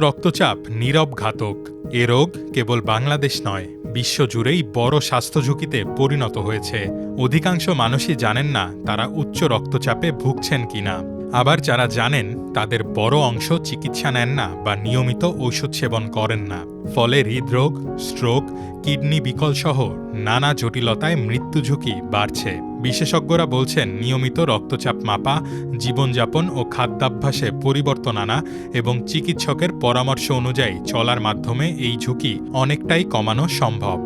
রক্তচাপ নীরব ঘাতক। এ রোগ কেবল বাংলাদেশ নয়, বিশ্বজুড়েই বড় স্বাস্থ্য ঝুঁকিতে পরিণত হয়েছে। অধিকাংশ মানুষই জানেন না তারা উচ্চ রক্তচাপে ভুগছেন কিনা। আবার যারা জানেন তাদের বড় অংশ চিকিৎসা নেন না বা নিয়মিত ঔষধ সেবন করেন না। ফলে হৃদরোগ, স্ট্রোক, কিডনি বিকলসহ নানা জটিলতায় মৃত্যু ঝুঁকি বাড়ছে। বিশেষজ্ঞরা বলছেন নিয়মিত রক্তচাপ মাপা, জীবনযাপন ও খাদ্যাভ্যাসে পরিবর্তন আনা এবং চিকিৎসকের পরামর্শ অনুযায়ী চলার মাধ্যমে এই ঝুঁকি অনেকটাই কমানো সম্ভব।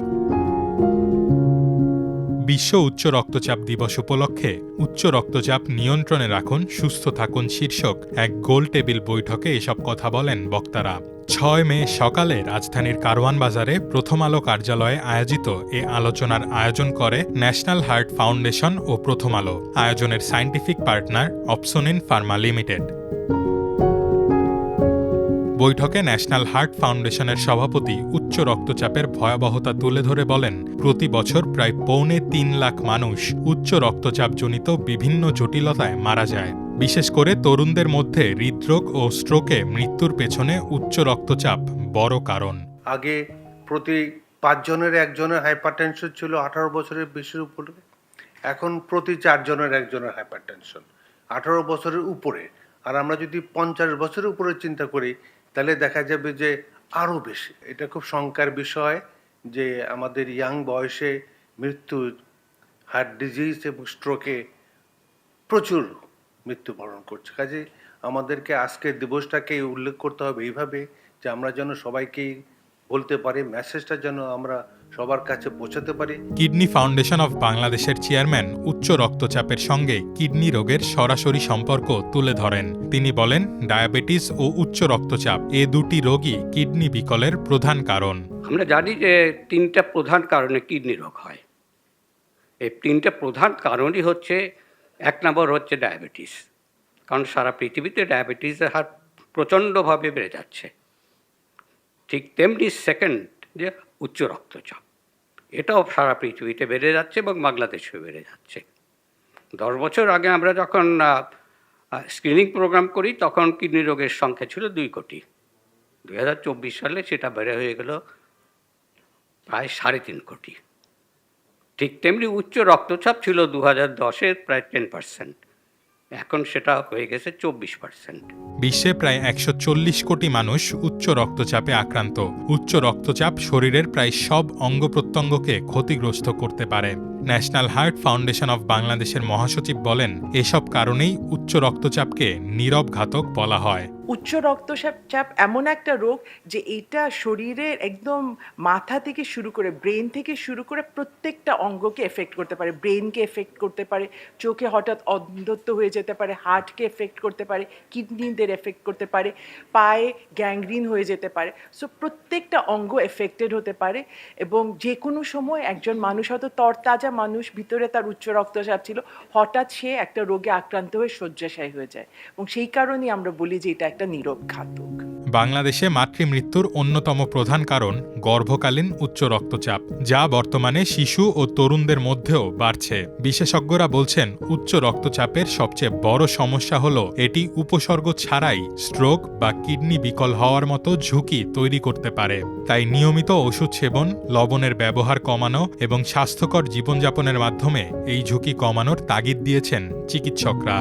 বিশ্ব উচ্চ রক্তচাপ দিবস উপলক্ষে উচ্চ রক্তচাপ নিয়ন্ত্রণে রাখুন, সুস্থ থাকুন শীর্ষক এক গোল টেবিল বৈঠকে এসব কথা বলেন বক্তারা। ৬ মে সকালে রাজধানীর কারওয়ান বাজারে প্রথম আলো কার্যালয়ে আয়োজিত এ আলোচনার আয়োজন করে ন্যাশনাল হার্ট ফাউন্ডেশন ও প্রথম আলো। আয়োজনের scientific partner Opsonin Pharma limited. বৈঠকে ন্যাশনাল হার্ট ফাউন্ডেশনের সভাপতি উচ্চ রক্তচাপের ভয়াবহতা তুলে ধরে বলেন, প্রতি বছর প্রায় ৩.৫ লাখ মানুষ উচ্চ রক্তচাপজনিত বিভিন্ন জটিলতায় মারা যায়। বিশেষ করে তরুণদের মধ্যে হৃদরোগ ও স্ট্রোকে মৃত্যুর পেছনে উচ্চ রক্তচাপ বড় কারণ। আগে প্রতি ৫ জনের একজনের হাইপারটেনশন ছিল ১৮ বছরের বেশির উপরে, এখন প্রতি ৪ জনের একজনের হাইপারটেনশন ১৮ বছরের উপরে। আর আমরা যদি ৫০ বছরের উপরে চিন্তা করি তাহলে দেখা যাবে যে আরও বেশি। এটা খুব শঙ্কার বিষয় যে আমাদের ইয়াং বয়সে মৃত্যু, হার্ট ডিজিজ এবং স্ট্রোকে প্রচুর মৃত্যুবরণ করছে। কাজে আমাদেরকে আজকের দিবসটাকে উল্লেখ করতে হবে এইভাবে যে আমরা যেন সবাইকেই বলতে পারি, মেসেজটা যেন আমরা সবার কাছে পৌঁছাতে পারি। কিডনি ফাউন্ডেশন অফ বাংলাদেশের চেয়ারম্যান উচ্চ রক্তচাপের সঙ্গে কিডনি রোগের সরাসরি সম্পর্ক তুলে ধরেন। তিনি বলেন, ডায়াবেটিস ও উচ্চ রক্তচাপ এ দুটি রোগই কিডনি বিকলের প্রধান কারণ। আমরা জানি যে 3টা প্রধান কারণে কিডনি রোগ হয়। এই 3টা প্রধান কারণই হচ্ছে, 1 নম্বর হচ্ছে ডায়াবেটিস, কারণ সারা পৃথিবীতে ডায়াবেটিসের হার প্রচণ্ডভাবে বেড়ে যাচ্ছে। ঠিক তেমনি সেকেন্ড যে উচ্চ রক্তচাপ, এটাও সারা পৃথিবীতে বেড়ে যাচ্ছে এবং বাংলাদেশেও বেড়ে যাচ্ছে। 10 বছর আগে আমরা যখন স্ক্রিনিং প্রোগ্রাম করি তখন কিডনি রোগের সংখ্যা ছিল 2 কোটি। 2024 সালে সেটা বেড়ে হয়ে গেল প্রায় 3.5 কোটি। ঠিক তেমনি উচ্চ রক্তচাপ ছিল 2010-এ প্রায় 10%, এখন সেটা হয়ে গেছে 24%। বিশ্বে প্রায় 140 কোটি মানুষ উচ্চ রক্তচাপে আক্রান্ত। উচ্চ রক্তচাপ শরীরের প্রায় সব অঙ্গ প্রত্যঙ্গকে ক্ষতিগ্রস্ত করতে পারে। ন্যাশনাল হার্ট ফাউন্ডেশন অফ বাংলাদেশের মহাসচিব বলেন, এসব কারণেই উচ্চ রক্তচাপকে নীরব ঘাতক বলা হয়। উচ্চ রক্তচাপ এমন একটা রোগ যে এটা শরীরের একদম মাথা থেকে শুরু করে, ব্রেন থেকে শুরু করে প্রত্যেকটা অঙ্গকে এফেক্ট করতে পারে। ব্রেনকে এফেক্ট করতে পারে, চোখে হঠাৎ অন্ধত্ব হয়ে যেতে পারে, হার্টকে এফেক্ট করতে পারে, কিডনিদের এফেক্ট করতে পারে, পায়ে গ্যাংগ্রিন হয়ে যেতে পারে। সো প্রত্যেকটা অঙ্গ এফেক্টেড হতে পারে এবং যে কোনো সময় একজন মানুষ, হয়তো তরতাজা মানুষ, ভিতরে তার উচ্চ রক্তচাপ ছিল, হঠাৎ সে একটা রোগে আক্রান্ত হয়ে শয্যাশায়ী হয়ে যায় এবং সেই কারণেই আমরা বলি যে এটা একটা নীরব ঘাতক। বাংলাদেশে মাতৃমৃত্যুর অন্যতম প্রধান কারণ গর্ভকালীন উচ্চ রক্তচাপ, যা বর্তমানে শিশু ও তরুণদের মধ্যেও বাড়ছে। বিশেষজ্ঞরা বলছেন, উচ্চ রক্তচাপের সবচেয়ে বড় সমস্যা হল এটি উপসর্গ ছাড়াই স্ট্রোক বা কিডনি বিকল হওয়ার মতো ঝুঁকি তৈরি করতে পারে। তাই নিয়মিত ওষুধ সেবন, লবণের ব্যবহার কমানো এবং স্বাস্থ্যকর জীবনযাপনের মাধ্যমে এই ঝুঁকি কমানোর তাগিদ দিয়েছেন চিকিৎসকরা।